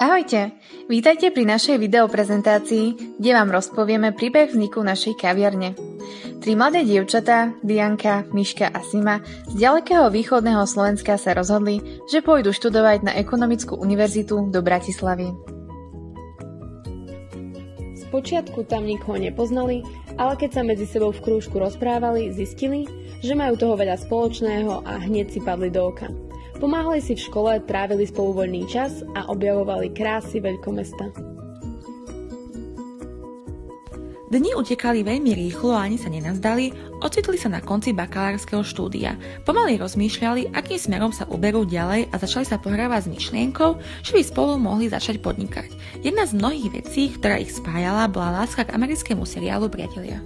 Ahojte, vítajte pri našej videoprezentácii, kde vám rozpovieme príbeh vzniku našej kaviarne. 3 mladé dievčatá, Dianka, Miška a Sima, z ďalekého východného Slovenska sa rozhodli, že pôjdu študovať na Ekonomickú univerzitu do Bratislavy. Spočiatku tam nikoho nepoznali, ale keď sa medzi sebou v krúžku rozprávali, zistili, že majú toho veľa spoločného a hneď si padli do oka. Pomáhali si v škole, trávili spolu voľný čas a objavovali krásy veľkomesta. Dni utekali veľmi rýchlo a ani sa nenazdali, ocitli sa na konci bakalárskeho štúdia. Pomaly rozmýšľali, akým smerom sa uberú ďalej a začali sa pohrávať s myšlienkou, že by spolu mohli začať podnikať. Jedna z mnohých vecí, ktorá ich spájala, bola láska k americkému seriálu Priatelia.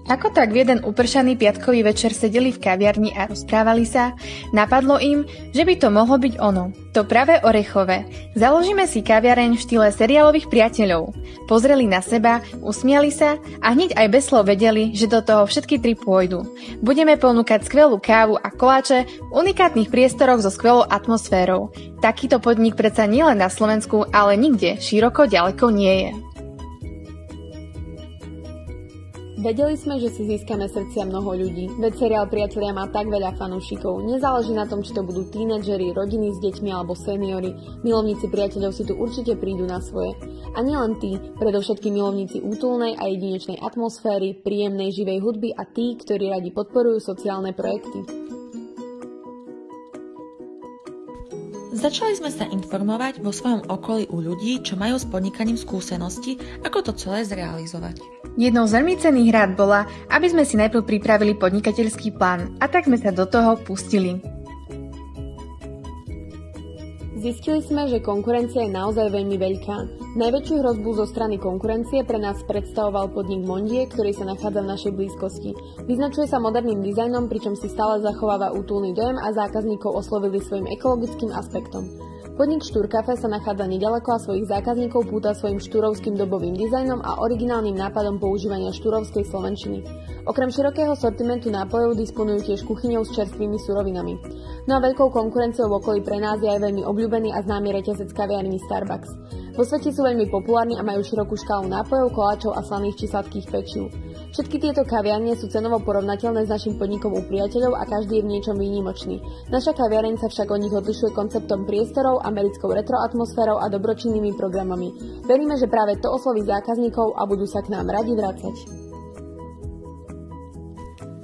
Ako tak v jeden upršaný piatkový večer sedeli v kaviarni a rozprávali sa, napadlo im, že by to mohlo byť ono, to pravé orechové. Založíme si kaviareň v štýle seriálových priateľov. Pozreli na seba, usmiali sa a hneď aj bez slov vedeli, že do toho všetky tri pôjdu. Budeme ponúkať skvelú kávu a koláče v unikátnych priestoroch so skvelou atmosférou. Takýto podnik predsa nielen na Slovensku, ale nikde široko ďaleko nie je. Vedeli sme, že si získame srdcia mnoho ľudí, veď seriál Priatelia má tak veľa fanúšikov. Nezáleží na tom, či to budú tínedžeri, rodiny s deťmi alebo seniori. Milovníci Priateľov si tu určite prídu na svoje. A nielen tí, predovšetkým milovníci útulnej a jedinečnej atmosféry, príjemnej živej hudby a tí, ktorí radi podporujú sociálne projekty. Začali sme sa informovať vo svojom okolí u ľudí, čo majú s podnikaním skúsenosti, ako to celé zrealizovať. Jednou z veľmi cenných rád bola, aby sme si najprv pripravili podnikateľský plán a tak sme sa do toho pustili. Zistili sme, že konkurencia je naozaj veľmi veľká. Najväčšiu hrozbu zo strany konkurencie pre nás predstavoval podnik Mondie, ktorý sa nachádza v našej blízkosti. Vyznačuje sa moderným dizajnom, pričom si stále zachováva útulný dojem a zákazníkov oslovili svojim ekologickým aspektom. Podnik Štúrkafe sa nachádza nedaleko a svojich zákazníkov púta svojim štúrovským dobovým dizajnom a originálnym nápadom používania štúrovskej slovenčiny. Okrem širokého sortimentu nápojov disponujú tiež kuchyňou s čerstvými surovinami. No a veľkou konkurenciou v okolí pre nás je aj veľmi obľúbený a známy reťazec kaviarní Starbucks. Vo svete sú veľmi populárni a majú širokú škálu nápojov, koláčov a slaných či sladkých pečiv. Všetky tieto kaviarne sú cenovo porovnateľné s našim podnikom u Priateľov a každý je v niečom výnimočný. Naša kaviareň sa však od nich odlišuje konceptom priestorov, americkou retroatmosférou a dobročinnými programami. Veríme, že práve to osloví zákazníkov a budú sa k nám radi vracať.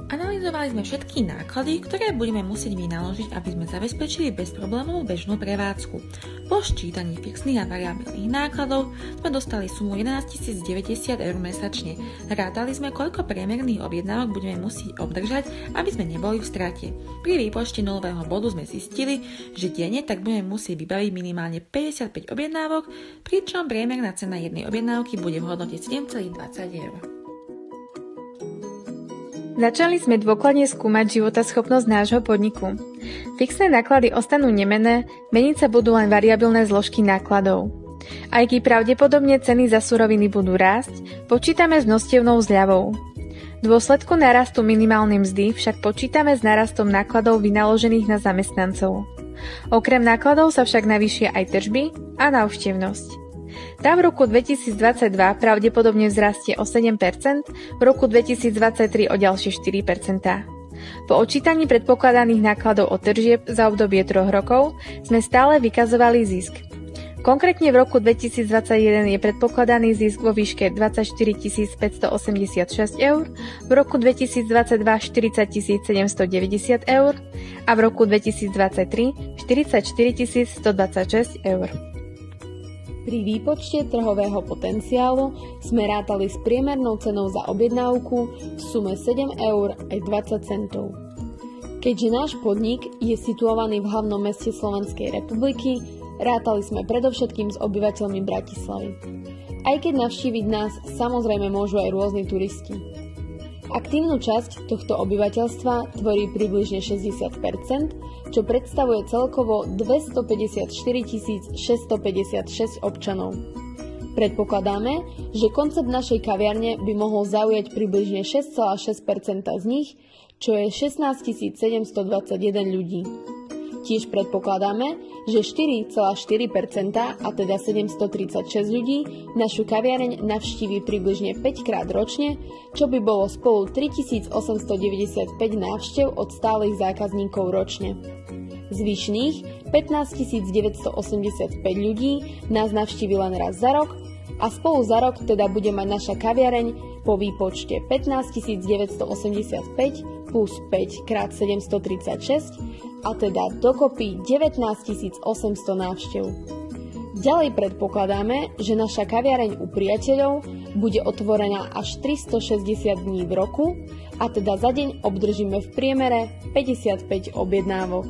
Analyzovali sme všetky náklady, ktoré budeme musieť vynaložiť, aby sme zabezpečili bezproblémovú bežnú prevádzku. Po ščítaní fixných a variabilných nákladov sme dostali sumu 11 090 eur mesačne. Rátali sme, koľko priemerných objednávok budeme musieť obdržať, aby sme neboli v strate. Pri výpočte nulového bodu sme zistili, že denne tak budeme musieť vybaviť minimálne 55 objednávok, pričom priemerná cena jednej objednávky bude v hodnote 7,20 eur. Začali sme dôkladne skúmať životaschopnosť nášho podniku. Fixné náklady ostanú nemenné, meniť sa budú len variabilné zložky nákladov. Aj keď pravdepodobne ceny za suroviny budú rásť, počítame s množstevnou zľavou. V dôsledku narastu minimálnej mzdy však počítame s narastom nákladov vynaložených na zamestnancov. Okrem nákladov sa však navýšia aj tržby a návštevnosť. Tá v roku 2022 pravdepodobne vzrastie o 7%, v roku 2023 o ďalšie 4%. Po odčítaní predpokladaných nákladov od tržieb za obdobie 3 rokov sme stále vykazovali zisk. Konkrétne v roku 2021 je predpokladaný zisk vo výške 24 586 eur, v roku 2022 40 790 eur a v roku 2023 44 126 eur. Pri výpočte trhového potenciálu sme rátali s priemernou cenou za objednávku v sume 7 eur aj 20 centov. Keďže náš podnik je situovaný v hlavnom meste Slovenskej republiky, rátali sme predovšetkým s obyvateľmi Bratislavy. Aj keď navštíviť nás samozrejme môžu aj rôzni turisti. Aktívnu časť tohto obyvateľstva tvorí približne 60%, čo predstavuje celkovo 254 656 občanov. Predpokladáme, že koncept našej kaviarne by mohol zaujať približne 6,6% z nich, čo je 16 721 ľudí. Tiež predpokladáme, že 4,4%, a teda 736 ľudí, našu kaviareň navštíví približne 5 krát ročne, čo by bolo spolu 3895 návštev od stálych zákazníkov ročne. Zvyšných 15 985 ľudí nás navštíví len raz za rok a spolu za rok teda bude mať naša kaviareň po výpočte 15 985 plus 5 krát 736 a teda dokopy 19 800 návštev. Ďalej predpokladáme, že naša kaviareň u priateľov bude otvorená až 360 dní v roku a teda za deň obdržíme v priemere 55 objednávok.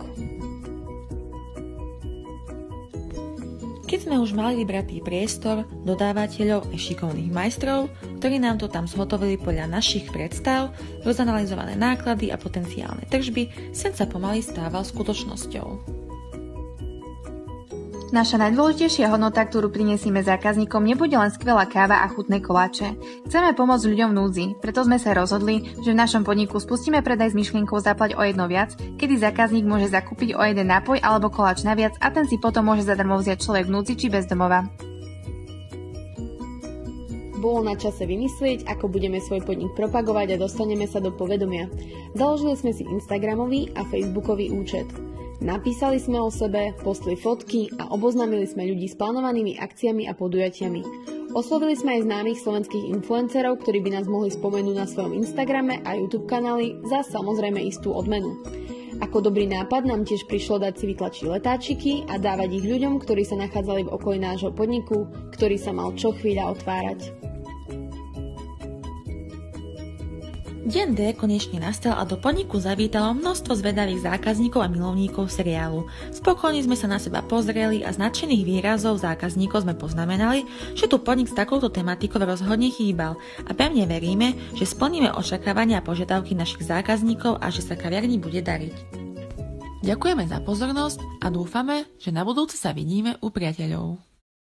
Keď sme už mali vybratý priestor, dodávateľov a šikovných majstrov, ktorí nám to tam zhotovili podľa našich predstav, rozanalizované náklady a potenciálne tržby, sen sa pomaly stával skutočnosťou. Naša najdôležitejšia hodnota, ktorú prinesieme zákazníkom, nebude len skvelá káva a chutné koláče. Chceme pomôcť ľuďom v núdzi, preto sme sa rozhodli, že v našom podniku spustíme predaj s myšlienkou zaplať o jedno viac, kedy zákazník môže zakúpiť o jeden nápoj alebo koláč naviac a ten si potom môže zadarmo vziať človek v núdzi či bez domova. Bolo na čase vymyslieť, ako budeme svoj podnik propagovať a dostaneme sa do povedomia. Založili sme si Instagramový a Facebookový účet. Napísali sme o sebe, postli fotky a oboznámili sme ľudí s plánovanými akciami a podujatiami. Oslovili sme aj známych slovenských influencerov, ktorí by nás mohli spomenúť na svojom Instagrame a YouTube kanáli za samozrejme istú odmenu. Ako dobrý nápad nám tiež prišlo dať si vytlačiť letáčiky a dávať ich ľuďom, ktorí sa nachádzali v okolí nášho podniku, ktorý sa mal čo chvíľa otvárať. Deň D konečne nastal a do podniku zavítalo množstvo zvedavých zákazníkov a milovníkov seriálu. Spokojne sme sa na seba pozreli a z nadšených výrazov zákazníkov sme poznamenali, že tu podnik s takouto tematikou rozhodne chýbal a pevne veríme, že splníme očakávania a požiadavky našich zákazníkov a že sa kaviarni bude dariť. Ďakujeme za pozornosť a dúfame, že na budúce sa vidíme u priateľov.